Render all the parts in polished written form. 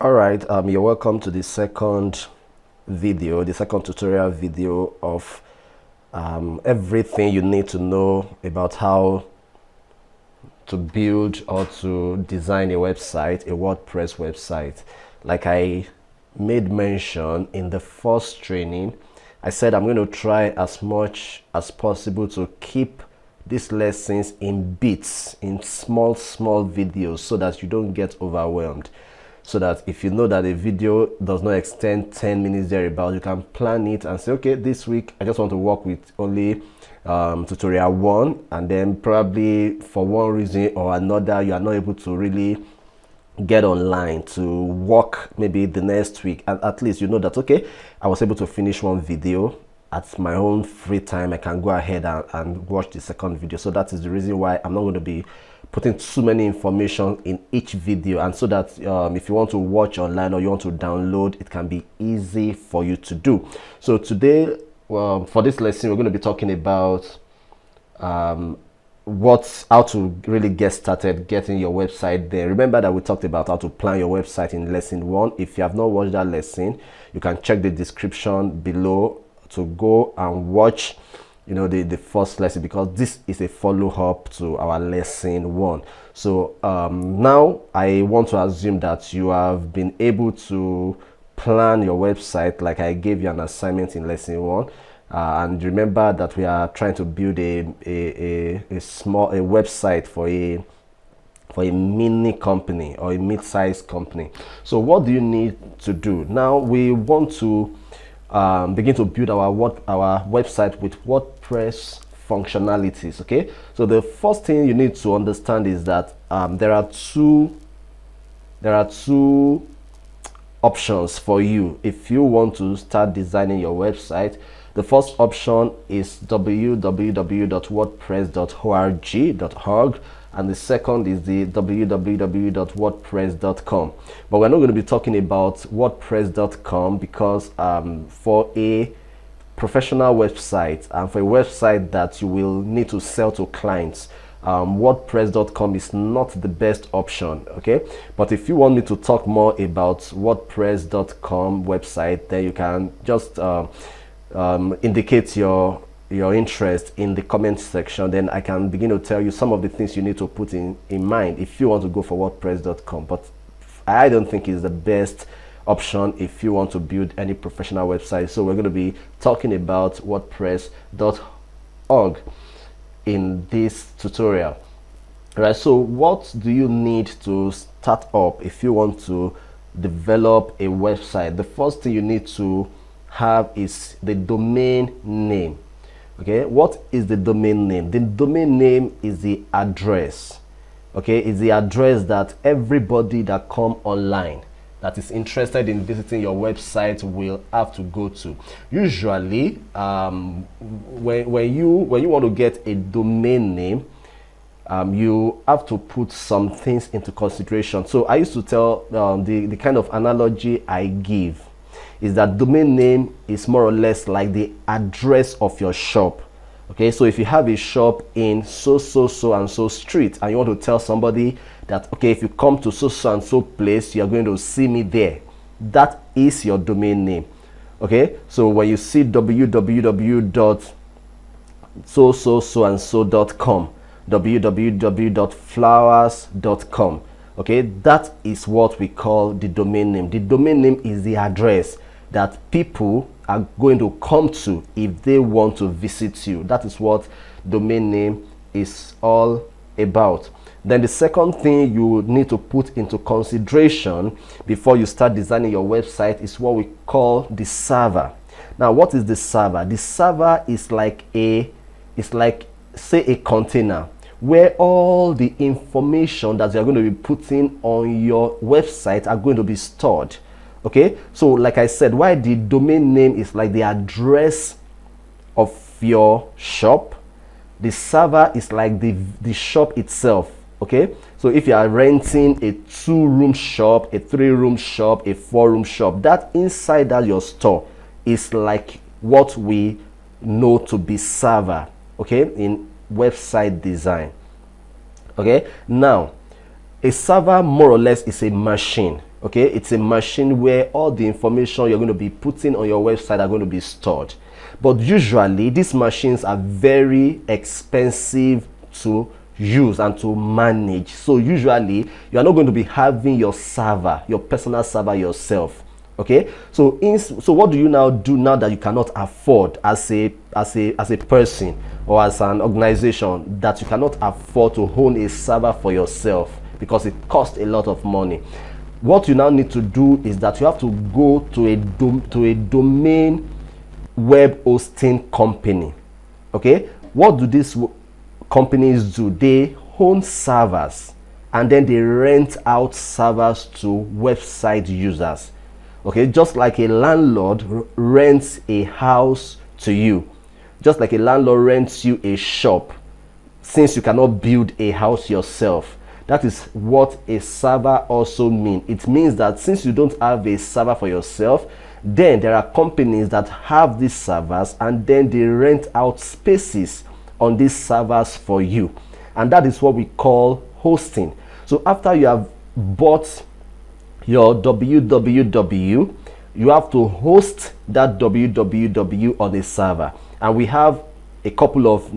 All right, you're welcome to the second tutorial video of everything you need to know about how to build or to design a website, a WordPress website. Like I made mention in the first training, I said I'm going to try as much as possible to keep these lessons in bits, in small videos, so that you don't get overwhelmed. So that if you know that a video does not extend 10 minutes thereabout, you can plan it and say, okay, this week I just want to work with only tutorial 1, and then probably for one reason or another you are not able to really get online to work maybe the next week, and at least you know that, okay, I was able to finish one video at my own free time. I can go ahead and watch the second video. So that is the reason why I'm not going to be putting too many information in each video, and so that if you want to watch online or you want to download, it can be easy for you to do. So today, for this lesson, we're going to be talking about how to really get started getting your website there. Remember that we talked about how to plan your website in lesson 1. If you have not watched that lesson, you can check the description below to go and watch the first lesson, because this is a follow-up to our lesson 1. So now I want to assume that you have been able to plan your website like I gave you an assignment in lesson 1. And remember that we are trying to build a website for a mini company or a mid-sized company. So what do you need to do? Now we want to begin to build our website with WordPress functionalities. Okay, so the first thing you need to understand is that there are two options for you if you want to start designing your website. The first option is www.wordpress.org, and the second is the www.wordpress.com. But we're not going to be talking about wordpress.com because for a professional website and for a website that you will need to sell to clients, wordpress.com is not the best option. Okay, but if you want me to talk more about wordpress.com website, then you can just indicate your interest in the comment section. Then I can begin to tell you some of the things you need to put in mind if you want to go for wordpress.com. But I don't think it's the best option if you want to build any professional website. So we're going to be talking about wordpress.org in this tutorial. All right, so what do you need to start up if you want to develop a website? The first thing you need to have is the domain name. Okay, what is the domain name? The domain name is the address. Okay, it's the address that everybody that come online that is interested in visiting your website will have to go to. Usually when you want to get a domain name, you have to put some things into consideration. So I used to tell the kind of analogy I give is that domain name is more or less like the address of your shop. Okay, so if you have a shop in so and so street, and you want to tell somebody that, okay, if you come to so and so place, you are going to see me there, that is your domain name. Okay, so when you see www.so-and-so.com, www.flowers.com, okay, that is what we call the domain name. The domain name is the address that people are going to come to if they want to visit you. That is what domain name is all about. Then the second thing you need to put into consideration before you start designing your website is what we call the server. Now, what is the server? The server is like say a container where all the information that you're going to be putting on your website are going to be stored. Okay, so like I said, why the domain name is like the address of your shop, the server is like the shop itself. Okay, so if you are renting a 2-room shop, a 3-room shop, a 4-room shop, that inside that your store is like what we know to be server, okay, in website design. Okay, now a server more or less is a machine. Okay, it's a machine where all the information you're going to be putting on your website are going to be stored. But usually these machines are very expensive to use and to manage. So usually you are not going to be having your server, your personal server yourself. Okay, so what do you now do now that you cannot afford as a person or as an organization, that you cannot afford to own a server for yourself because it costs a lot of money? What you now need to do is that you have to go to a domain web hosting company. Okay, what do these companies do? They own servers and then they rent out servers to website users. Okay, just like a landlord rents a house to you, just like a landlord rents you a shop, since you cannot build a house yourself. That is what a server also means. It means that since you don't have a server for yourself, then there are companies that have these servers and then they rent out spaces on these servers for you. And that is what we call hosting. So after you have bought your www, you have to host that www on a server. And we have a couple of,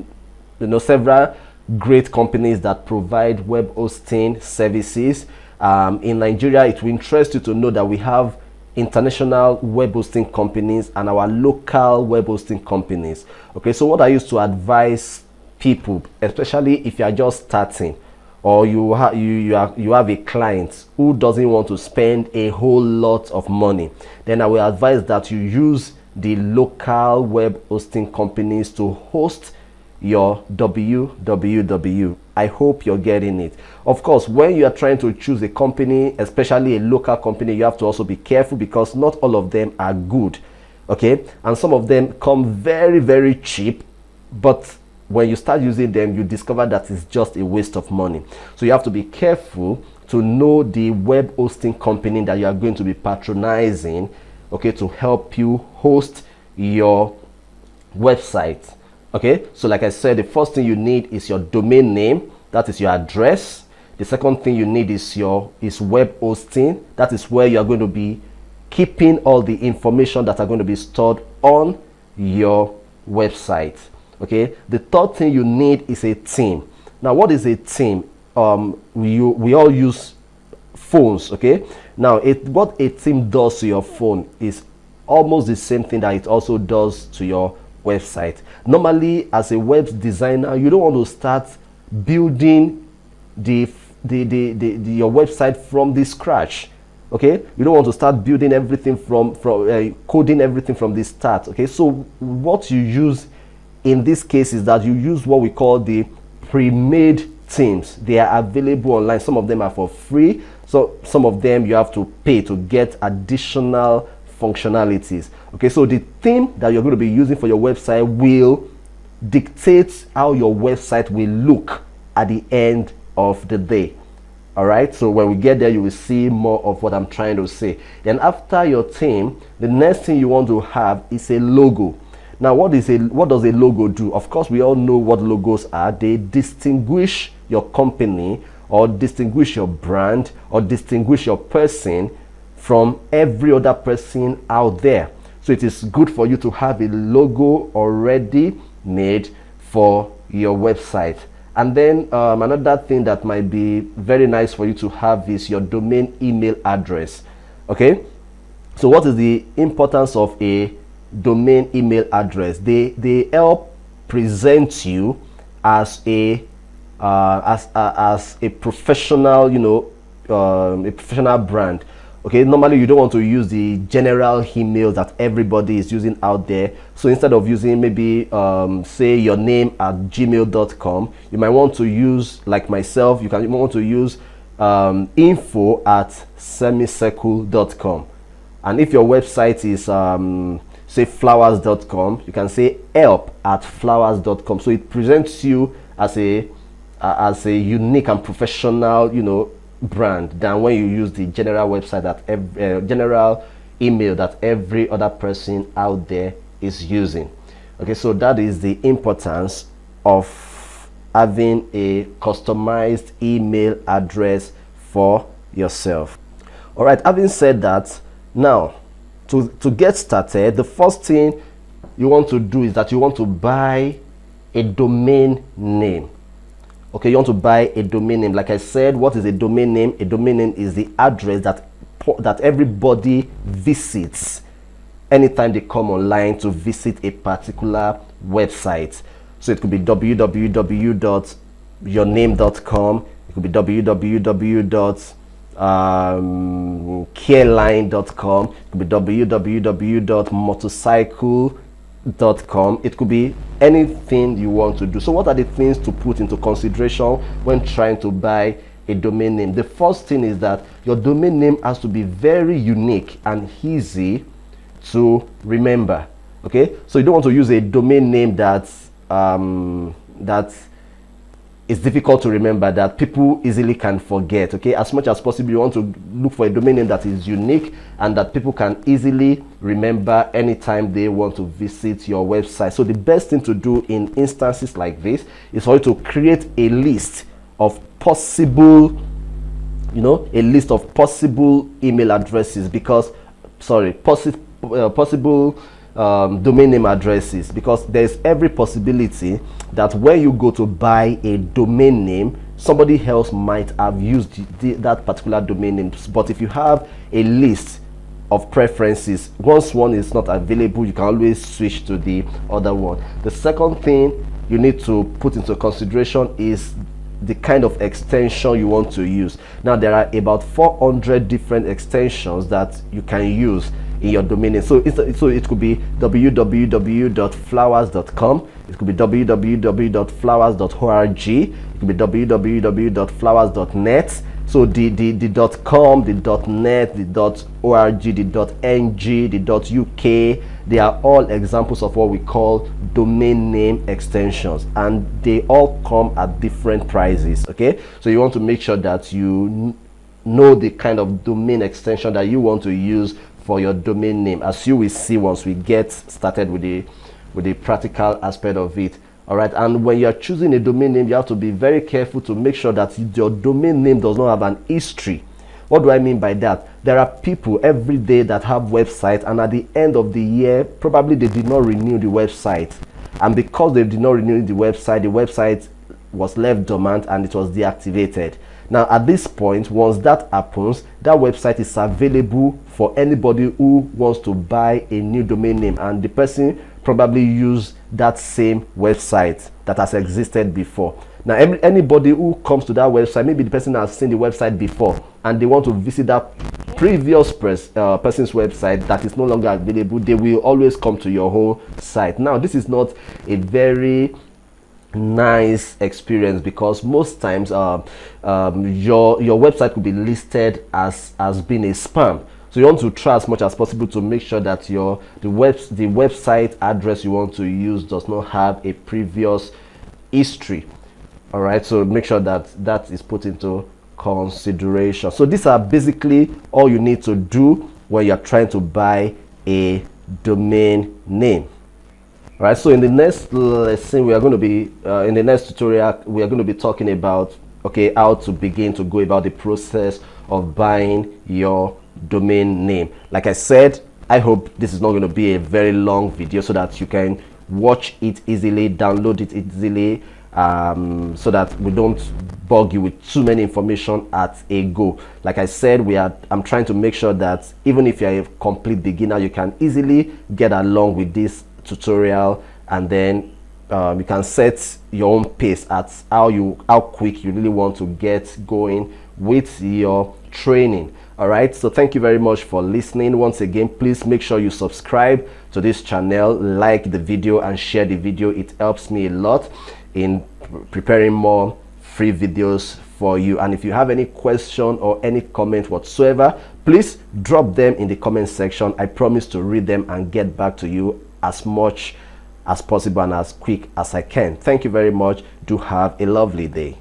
several great companies that provide web hosting services. In Nigeria, it will interest you to know that we have international web hosting companies and our local web hosting companies. Okay, so what I used to advise people, especially if you are just starting, or you have a client who doesn't want to spend a whole lot of money, then I will advise that you use the local web hosting companies to host your www. I hope you're getting it. Of course, when you are trying to choose a company, especially a local company, you have to also be careful because not all of them are good. Okay, and some of them come very, very cheap, but when you start using them, you discover that it's just a waste of money. So you have to be careful to know the web hosting company that you are going to be patronizing, okay, to help you host your website. Okay, so like I said, the first thing you need is your domain name, that is your address. The second thing you need is web hosting. That is where you are going to be keeping all the information that are going to be stored on your website. Okay, the third thing you need is a theme. Now, what is a theme? We all use phones. Okay, now what a theme does to your phone is almost the same thing that it also does to your website. Normally, as a web designer, you don't want to start building your website from the scratch. Okay, you don't want to start building everything from coding everything from the start. Okay, so what you use in this case is that you use what we call the pre-made themes. They are available online. Some of them are for free, so some of them you have to pay to get additional functionalities. Okay, so the theme that you're going to be using for your website will dictate how your website will look at the end of the day. All right, so when we get there, you will see more of what I'm trying to say. Then after your theme, the next thing you want to have is a logo. Now, what does a logo do? Of course, we all know what logos are. They distinguish your company or distinguish your brand or distinguish your person from every other person out there. So it is good for you to have a logo already made for your website. And then another thing that might be very nice for you to have is your domain email address. Okay, so what is the importance of a domain email address? They help present you as a professional, a professional brand. Okay, normally you don't want to use the general email that everybody is using out there. So instead of using maybe say your name at gmail.com, you might want to use, like myself, you might want to use info@semicircle.com. And if your website is say flowers.com, you can say help@flowers.com. So it presents you as a unique and professional, brand than when you use the general website that general email that every other person out there is using. Okay, so that is the importance of having a customized email address for yourself. All right, having said that, now to get started, the first thing you want to do is that you want to buy a domain name. Okay, you want to buy a domain name. Like I said, what is a domain name? A domain name is the address that everybody visits anytime they come online to visit a particular website. So it could be www.yourname.com, it could be www.careline.com, it could be www.motorcycle.com. It could be anything you want to do. So what are the things to put into consideration when trying to buy a domain name? The first thing is that your domain name has to be very unique and easy to remember. Okay, so you don't want to use a domain name that is difficult to remember, that people easily can forget. Okay, as much as possible you want to look for a domain name that is unique and that people can easily remember anytime they want to visit your website. So the best thing to do in instances like this is for you to create a list of possible, a list of possible email addresses, because possible domain name addresses, because there's every possibility that when you go to buy a domain name, somebody else might have used that particular domain name. But if you have a list of preferences, once one is not available, you can always switch to the other one. The second thing you need to put into consideration is the kind of extension you want to use. Now there are about 400 different extensions that you can use in your domain name. So it could be www.flowers.com, it could be www.flowers.org, it could be www.flowers.net. So the .com, the .net, the .org, the .ng, the .uk, they are all examples of what we call domain name extensions, and they all come at different prices. Okay, so you want to make sure that you know the kind of domain extension that you want to use for your domain name, as you will see once we get started with the practical aspect of it. All right, and when you're choosing a domain name, you have to be very careful to make sure that your domain name does not have an history. What do I mean by that? There are people every day that have websites, and at the end of the year, probably they did not renew the website, and because they did not renew the website was left dormant and it was deactivated. Now at this point, once that happens, that website is available for anybody who wants to buy a new domain name, and the person probably use that same website that has existed before. Now anybody who comes to that website, maybe the person has seen the website before and they want to visit that previous person's website that is no longer available, they will always come to your own site. Now this is not a very nice experience, because most times your website could be listed as being a spam. So you want to try as much as possible to make sure that the website address you want to use does not have a previous history. All right, so make sure that that is put into consideration. So these are basically all you need to do when you're trying to buy a domain name. All right, so in the next lesson, we are going to be in the next tutorial, we are going to be talking about how to begin to go about the process of buying your domain name. Like I said, I hope this is not going to be a very long video, so that you can watch it easily, download it easily, so that we don't bug you with too many information at a go. Like I said, I'm trying to make sure that even if you're a complete beginner, you can easily get along with this tutorial, and then you can set your own pace at how quick you really want to get going with your training. All right, so thank you very much for listening. Once again, please make sure you subscribe to this channel, like the video, and share the video. It helps me a lot in preparing more free videos for you. And if you have any question or any comment whatsoever, please drop them in the comment section. I promise to read them and get back to you as much as possible and as quick as I can. Thank you very much. Do have a lovely day.